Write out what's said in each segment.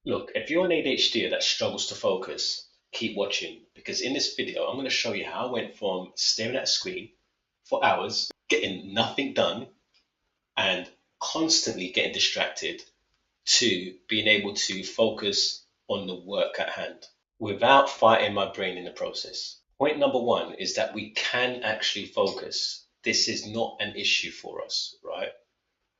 Look, if you're an ADHDer that struggles to focus, keep watching because in this video, I'm going to show you how I went from staring at a screen for hours, getting nothing done, and constantly getting distracted to being able to focus on the work at hand without fighting my brain in the process. Point number one is that we can actually focus. This is not an issue for us, right?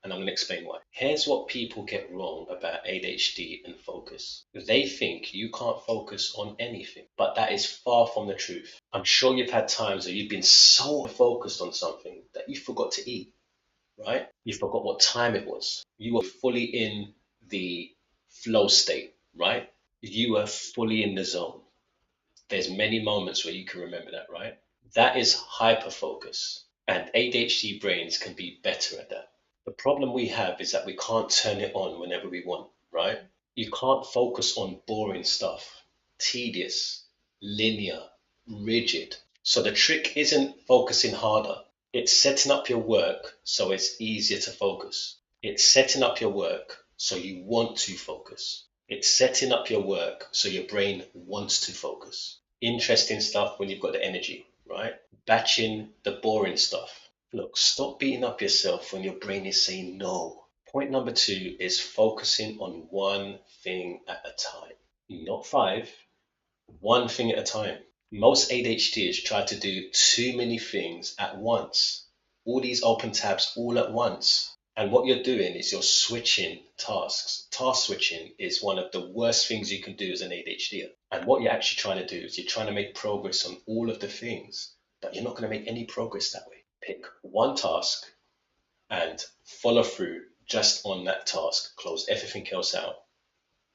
And I'm going to explain why. Here's what people get wrong about ADHD and focus. They think you can't focus on anything, but that is far from the truth. I'm sure you've had times where you've been so focused on something that you forgot to eat, right? You forgot what time it was. You were fully in the flow state, right? You were fully in the zone. There's many moments where you can remember that, right? That is hyper focus, and ADHD brains can be better at that. The problem we have is that we can't turn it on whenever we want, right? You can't focus on boring stuff, tedious, linear, rigid. So the trick isn't focusing harder. It's setting up your work so it's easier to focus. It's setting up your work so you want to focus. It's setting up your work so your brain wants to focus. Interesting stuff when you've got the energy, right? Batching the boring stuff. Look, stop beating up yourself when your brain is saying no. Point number two is focusing on one thing at a time, not five, one thing at a time. Most ADHDers try to do too many things at once, all these open tabs all at once. And what you're doing is you're switching tasks. Task switching is one of the worst things you can do as an ADHDer. And what you're actually trying to do is you're trying to make progress on all of the things, but you're not going to make any progress that way. Pick one task and follow through just on that task. Close everything else out.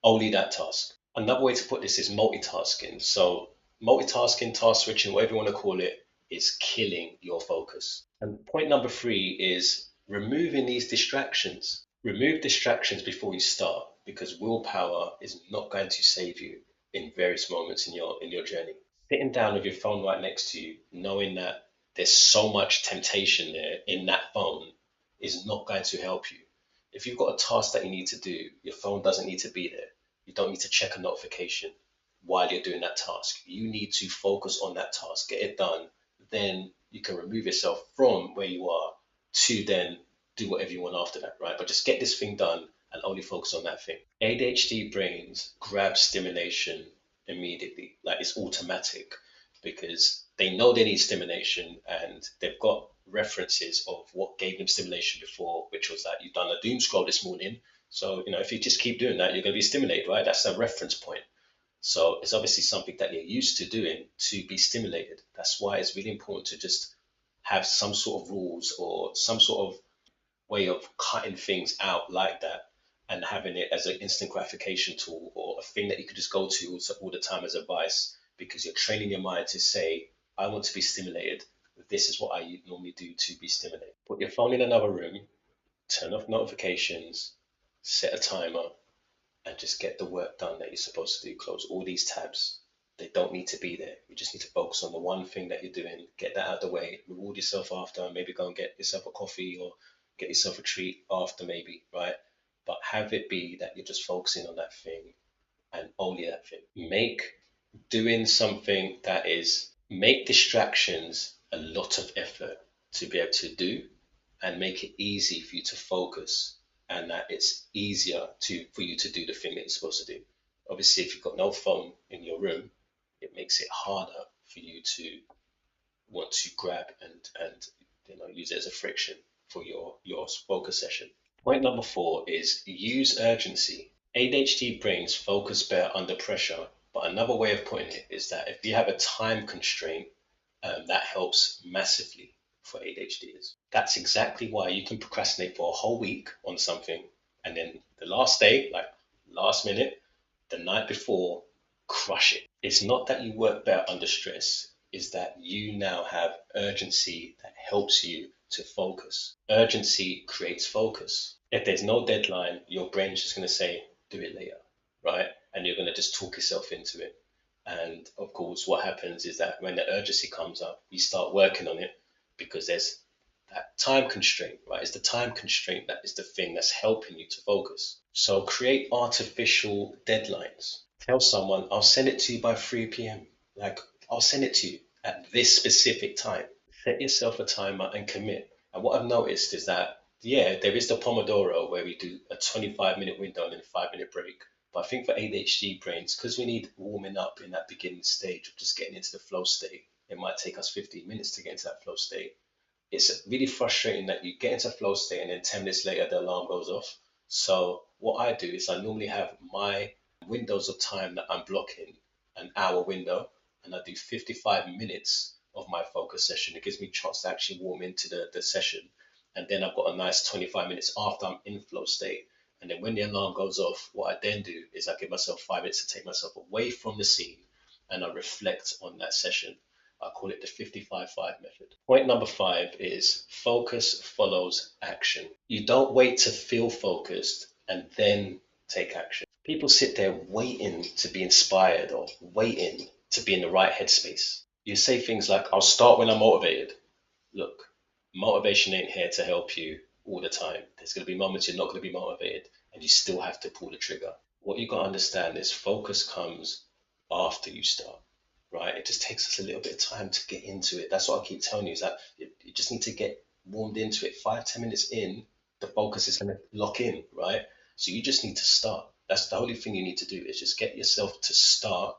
Only that task. Another way to put this is multitasking. So multitasking, task switching, whatever you want to call it, is killing your focus. And point number three is removing these distractions. Remove distractions before you start because willpower is not going to save you in various moments in your journey. Sitting down with your phone right next to you, knowing that there's so much temptation there in that phone is not going to help you. If you've got a task that you need to do, your phone doesn't need to be there. You don't need to check a notification while you're doing that task. You need to focus on that task, get it done. Then you can remove yourself from where you are to then do whatever you want after that, right? But just get this thing done and only focus on that thing. ADHD brains grab stimulation immediately, like it's automatic because they know they need stimulation and they've got references of what gave them stimulation before, which was that you've done a doom scroll this morning. So, if you just keep doing that, you're going to be stimulated, right? That's a reference point. So it's obviously something that you're used to doing to be stimulated. That's why it's really important to just have some sort of rules or some sort of way of cutting things out like that and having it as an instant gratification tool or a thing that you could just go to all the time as advice because you're training your mind to say, I want to be stimulated. This is what I normally do to be stimulated. Put your phone in another room, turn off notifications, set a timer, and just get the work done that you're supposed to do. Close all these tabs. They don't need to be there. You just need to focus on the one thing that you're doing, get that out of the way, reward yourself after, maybe go and get yourself a coffee or get yourself a treat after, maybe, right? But have it be that you're just focusing on that thing and only that thing. Make doing something that is, make distractions a lot of effort to be able to do and make it easy for you to focus and that it's easier for you to do the thing that you're supposed to do. Obviously, if you've got no phone in your room, it makes it harder for you to want to grab and use it as a friction for your focus session. Point number four is use urgency. ADHD brains focus better under pressure, but another way of putting it is that if you have a time constraint, that helps massively for ADHDers. That's exactly why you can procrastinate for a whole week on something, and then the last day, like last minute, the night before, crush it. It's not that you work better under stress, it's that you now have urgency that helps you to focus. Urgency creates focus. If there's no deadline, your brain's just going to say, do it later, right? And you're going to just talk yourself into it. And of course, what happens is that when the urgency comes up, you start working on it because there's that time constraint, right? It's the time constraint that is the thing that's helping you to focus. So create artificial deadlines. Tell someone, I'll send it to you by 3 p.m. Like, I'll send it to you at this specific time. Set yourself a timer and commit. And what I've noticed is that, yeah, there is the Pomodoro where we do a 25-minute window and then a 5-minute break. But I think for ADHD brains, because we need warming up in that beginning stage of just getting into the flow state, it might take us 15 minutes to get into that flow state. It's really frustrating that you get into flow state and then 10 minutes later the alarm goes off. So what I do is I normally have my windows of time that I'm blocking, an hour window, and I do 55 minutes of my focus session. It gives me a chance to actually warm into the session. And then I've got a nice 25 minutes after I'm in flow state. And then when the alarm goes off, what I then do is I give myself 5 minutes to take myself away from the scene and I reflect on that session. I call it the 55-5 method. Point number 5 is focus follows action. You don't wait to feel focused and then take action. People sit there waiting to be inspired or waiting to be in the right headspace. You say things like, I'll start when I'm motivated. Look, motivation ain't here to help you all the time. There's going to be moments you're not going to be motivated and you still have to pull the trigger. What you got to understand is focus comes after you start, right? It just takes us a little bit of time to get into it. That's what I keep telling you is that you just need to get warmed into it. 5, 10 minutes in, the focus is going to lock in, right? So you just need to start. That's the only thing you need to do is just get yourself to start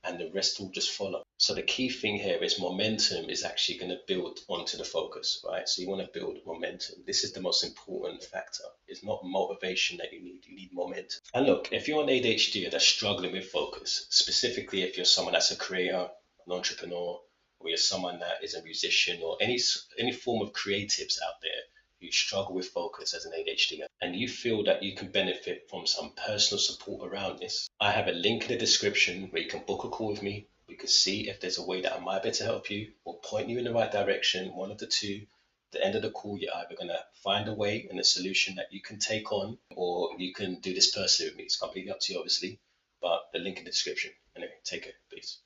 and the rest will just follow. So the key thing here is momentum is actually going to build onto the focus, right? So you want to build momentum. This is the most important factor. It's not motivation that you need momentum. And look, if you're an ADHD that's struggling with focus, specifically if you're someone that's a creator, an entrepreneur, or you're someone that is a musician or any form of creatives out there who struggle with focus as an ADHD and you feel that you can benefit from some personal support around this, I have a link in the description where you can book a call with me. We can see if there's a way that I might be able to help you or point you in the right direction, one of the two. At the end of the call, you're either going to find a way and a solution that you can take on, or you can do this personally with me. It's completely up to you, obviously, but the link in the description. Anyway, take care. Peace.